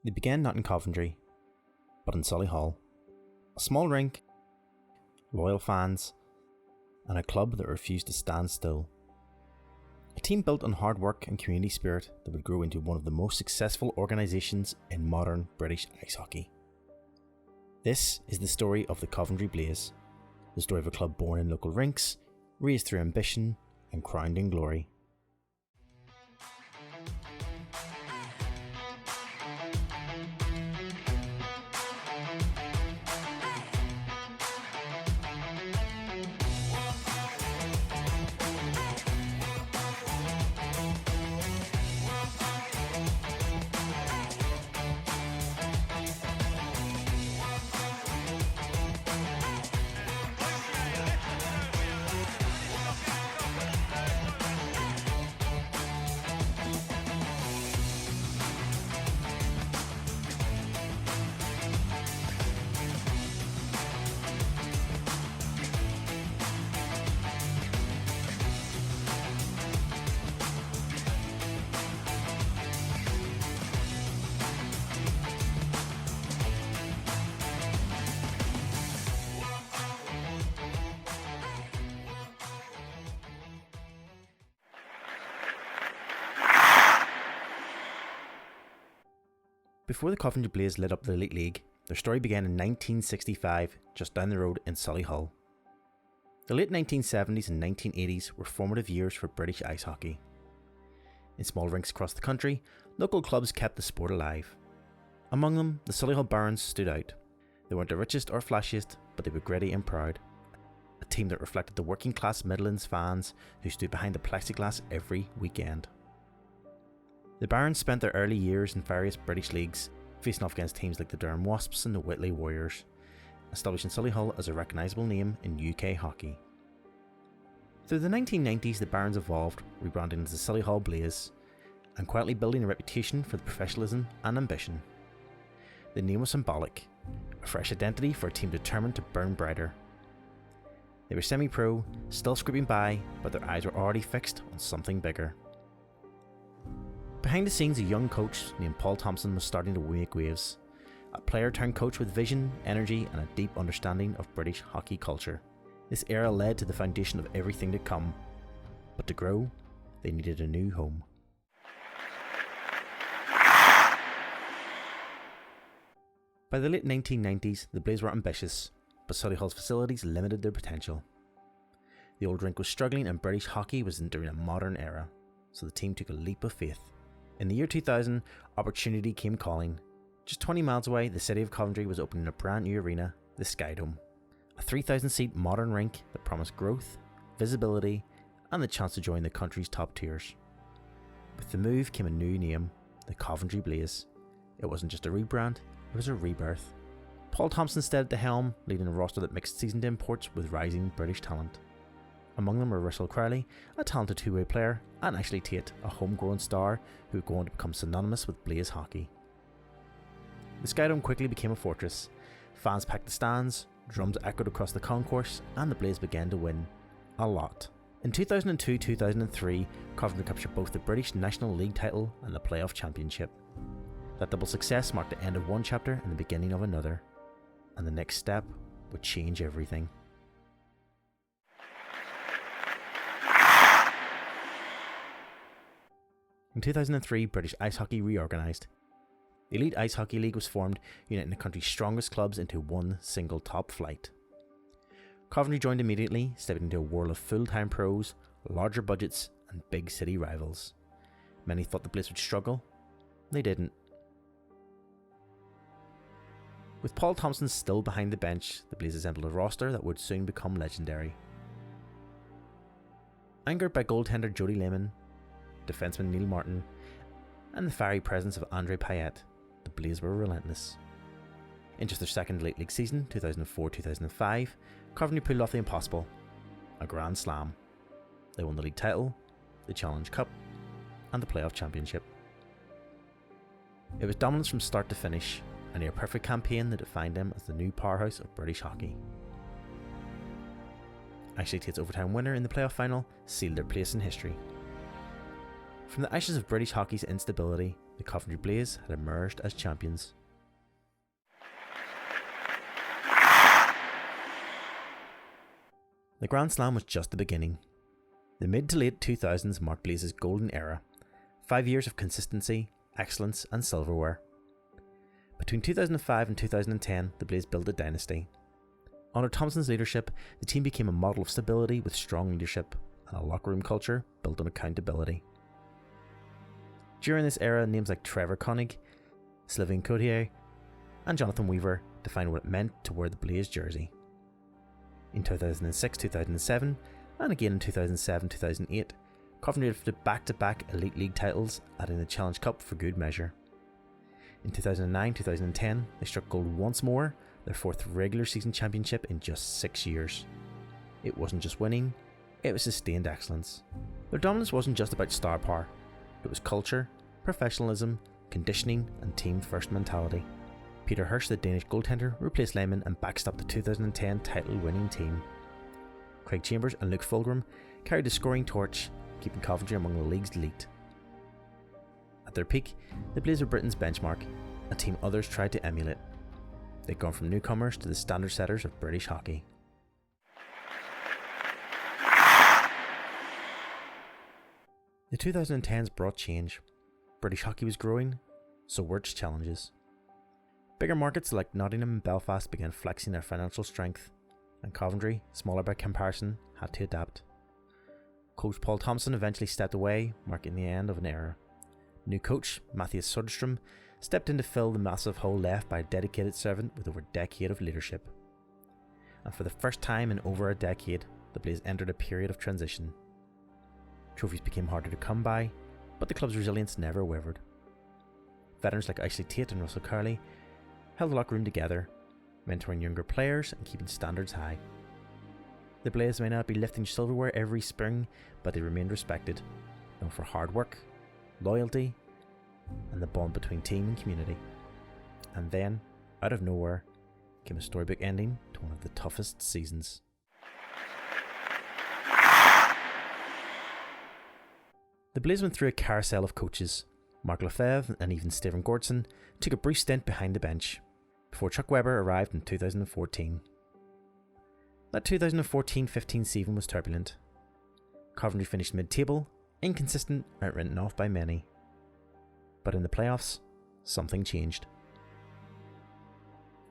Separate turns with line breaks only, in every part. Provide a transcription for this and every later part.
They began not in Coventry, but in Solihull. A small rink, loyal fans, and a club that refused to stand still. A team built on hard work and community spirit that would grow into one of the most successful organisations in modern British ice hockey. This is the story of the Coventry Blaze, the story of a club born in local rinks, raised through ambition and crowned in glory. Before the Coventry Blaze lit up the Elite League, their story began in 1965, just down the road in Solihull. The late 1970s and 1980s were formative years for British ice hockey. In small rinks across the country, local clubs kept the sport alive. Among them, the Solihull Barons stood out. They weren't the richest or flashiest, but they were gritty and proud. A team that reflected the working class Midlands fans who stood behind the plexiglass every weekend. The Barons spent their early years in various British leagues, facing off against teams like the Durham Wasps and the Whitley Warriors, establishing Solihull as a recognisable name in UK hockey. Through the 1990s, the Barons evolved, rebranding as the Solihull Blaze, and quietly building a reputation for the professionalism and ambition. The name was symbolic, a fresh identity for a team determined to burn brighter. They were semi-pro, still scraping by, but their eyes were already fixed on something bigger. Behind the scenes, a young coach named Paul Thompson was starting to make waves. A player turned coach with vision, energy, and a deep understanding of British hockey culture. This era led to the foundation of everything to come. But to grow, they needed a new home. By the late 1990s, the Blaze were ambitious, but Solihull's facilities limited their potential. The old rink was struggling and British hockey was entering a modern era, so the team took a leap of faith. In the year 2000, opportunity came calling. Just 20 miles away, the city of Coventry was opening a brand new arena, the Skydome. A 3,000-seat modern rink that promised growth, visibility, and the chance to join the country's top tiers. With the move came a new name, the Coventry Blaze. It wasn't just a rebrand, it was a rebirth. Paul Thompson stayed at the helm, leading a roster that mixed seasoned imports with rising British talent. Among them were Russell Crowley, a talented two-way player, and Ashley Tait, a homegrown star who would go on to become synonymous with Blaze hockey. The Skydome quickly became a fortress. Fans packed the stands, drums echoed across the concourse, and the Blaze began to win. A lot. In 2002-2003, Coventry captured both the British National League title and the Playoff Championship. That double success marked the end of one chapter and the beginning of another. And the next step would change everything. In 2003, British ice hockey reorganised. The Elite Ice Hockey League was formed, uniting the country's strongest clubs into one single top flight. Coventry joined immediately, stepping into a world of full-time pros, larger budgets, and big city rivals. Many thought the Blaze would struggle. They didn't. With Paul Thompson still behind the bench, the Blaze assembled a roster that would soon become legendary. Angered by goaltender Jody Lehman, defenseman Neal Martin, and the fiery presence of Andre Payet, the Blaze were relentless. In just their second Elite League season, 2004-2005, Coventry pulled off the impossible, a grand slam. They won the league title, the Challenge Cup, and the Playoff Championship. It was dominance from start to finish, a near perfect campaign that defined them as the new powerhouse of British hockey. Ashley Tait's overtime winner in the playoff final sealed their place in history. From the ashes of British hockey's instability, the Coventry Blaze had emerged as champions. The Grand Slam was just the beginning. The mid to late 2000s marked Blaze's golden era, 5 years of consistency, excellence and silverware. Between 2005 and 2010, the Blaze built a dynasty. Under Thompson's leadership, the team became a model of stability with strong leadership and a locker room culture built on accountability. During this era, names like Trevor Koenig, Sylvain Coutier and Jonathan Weaver defined what it meant to wear the Blaze jersey. In 2006-2007 and again in 2007-2008, Coventry lifted back-to-back Elite League titles, adding the Challenge Cup for good measure. In 2009-2010, they struck gold once more, their fourth regular season championship in just 6 years. It wasn't just winning, it was sustained excellence. Their dominance wasn't just about star power, it was culture, professionalism, conditioning and team-first mentality. Peter Hirsch, the Danish goaltender, replaced Lehmann and backstopped the 2010 title-winning team. Craig Chambers and Luke Fulgrim carried the scoring torch, keeping Coventry among the league's elite. At their peak, the Blaze were Britain's benchmark, a team others tried to emulate. They'd gone from newcomers to the standard setters of British hockey. The 2010s brought change. British hockey was growing, so were its challenges. Bigger markets like Nottingham and Belfast began flexing their financial strength, and Coventry, smaller by comparison, had to adapt. Coach Paul Thompson eventually stepped away, marking the end of an era. New coach, Matthias Söderström, stepped in to fill the massive hole left by a dedicated servant with over a decade of leadership. And for the first time in over a decade, the Blaze entered a period of transition. Trophies became harder to come by, but the club's resilience never wavered. Veterans like Ashley Tait and Russell Curley held the locker room together, mentoring younger players and keeping standards high. The Blaze may not be lifting silverware every spring, but they remained respected, known for hard work, loyalty, and the bond between team and community. And then, out of nowhere, came a storybook ending to one of the toughest seasons. The Blaze went through a carousel of coaches. Mark Lefebvre and even Stephen Gordson took a brief stint behind the bench, before Chuck Webber arrived in 2014. That 2014-15 season was turbulent. Coventry finished mid-table, inconsistent and written off by many. But in the playoffs, something changed.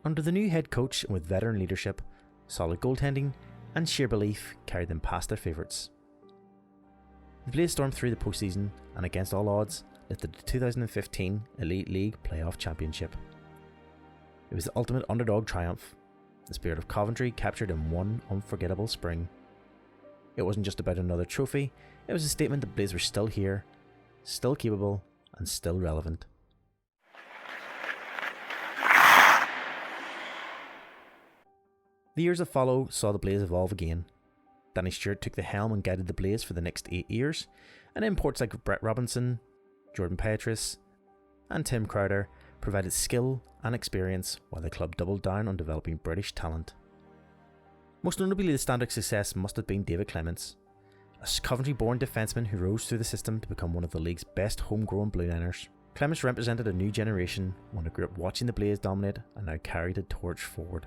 Under the new head coach and with veteran leadership, solid goaltending and sheer belief carried them past their favourites. The Blaze stormed through the postseason and against all odds lifted the 2015 Elite League Playoff Championship. It was the ultimate underdog triumph, the spirit of Coventry captured in one unforgettable spring. It wasn't just about another trophy, it was a statement that Blaze were still here, still capable, and still relevant. The years that follow saw the Blaze evolve again. Danny Stewart took the helm and guided the Blaze for the next 8 years, and imports like Brett Robinson, Jordan Petrus, and Tim Crowder provided skill and experience while the club doubled down on developing British talent. Most notably, the standout success must have been David Clements, a Coventry-born defenseman who rose through the system to become one of the league's best homegrown Blue Liners. Clements represented a new generation, one who grew up watching the Blaze dominate and now carried the torch forward.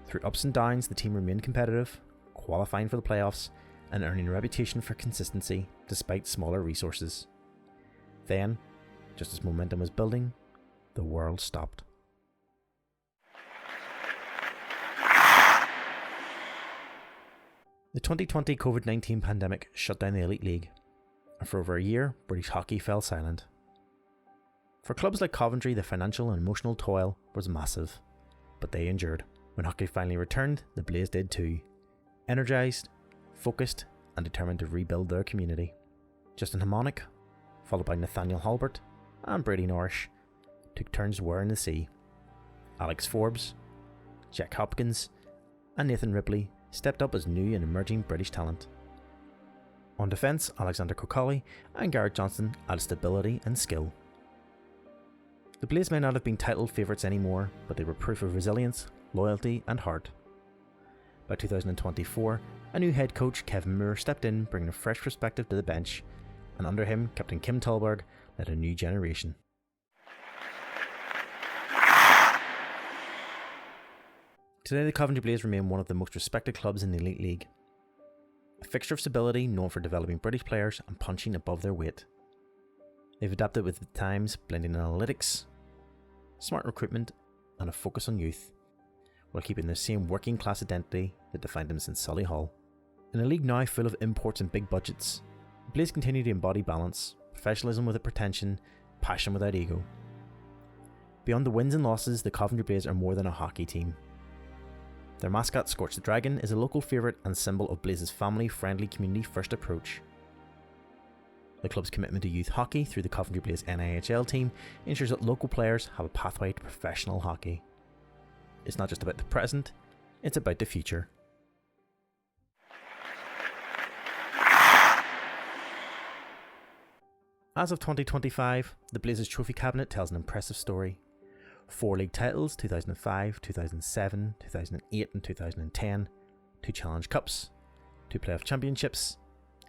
Through ups and downs, the team remained competitive, qualifying for the playoffs and earning a reputation for consistency despite smaller resources. Then, just as momentum was building, the world stopped. The 2020 COVID-19 pandemic shut down the Elite League, and for over a year, British hockey fell silent. For clubs like Coventry, the financial and emotional toil was massive, but they endured. When hockey finally returned, the Blaze did too, energised, focused, and determined to rebuild their community. Justin Harmonic, followed by Nathaniel Halbert and Brady Norrish, took turns wearing the sea. Alex Forbes, Jack Hopkins, and Nathan Ripley stepped up as new and emerging British talent. On defence, Alexander Kokali and Garrett Johnson added stability and skill. The Blaze may not have been title favourites anymore, but they were proof of resilience, loyalty and heart. By 2024, a new head coach, Kevin Moore, stepped in, bringing a fresh perspective to the bench, and under him, Captain Kim Tallberg led a new generation. Today the Coventry Blaze remain one of the most respected clubs in the Elite League. A fixture of stability known for developing British players and punching above their weight. They've adapted with the times, blending analytics, smart recruitment and a focus on youth, while keeping the same working class identity that defined them since Solihull. In a league now full of imports and big budgets, the Blaze continue to embody balance, professionalism without pretension, passion without ego. Beyond the wins and losses, the Coventry Blaze are more than a hockey team. Their mascot, Scorch the Dragon, is a local favourite and symbol of Blaze's family-friendly, community-first approach. The club's commitment to youth hockey through the Coventry Blaze EIHL team ensures that local players have a pathway to professional hockey. It's not just about the present, it's about the future. As of 2025, the Blaze's trophy cabinet tells an impressive story. 4 league titles, 2005, 2007, 2008 and 2010, 2 Challenge Cups, 2 playoff championships,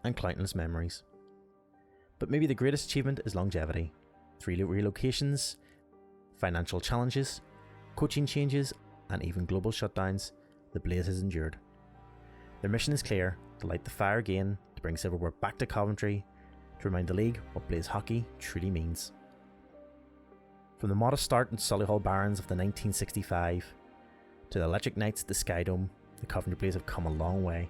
and countless memories. But maybe the greatest achievement is longevity. 3 relocations, financial challenges, coaching changes, and even global shutdowns, the Blaze has endured. Their mission is clear: to light the fire again, to bring silverware back to Coventry, to remind the league what Blaze hockey truly means. From the modest start in Solihull Barons of the 1965 to the electric nights at the Skydome, the Coventry Blaze have come a long way.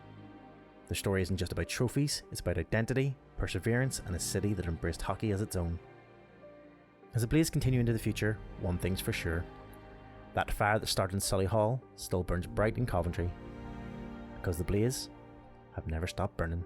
Their story isn't just about trophies, it's about identity, perseverance, and a city that embraced hockey as its own. As the Blaze continue into the future, one thing's for sure: that fire that started in Solihull still burns bright in Coventry, because the Blaze have never stopped burning.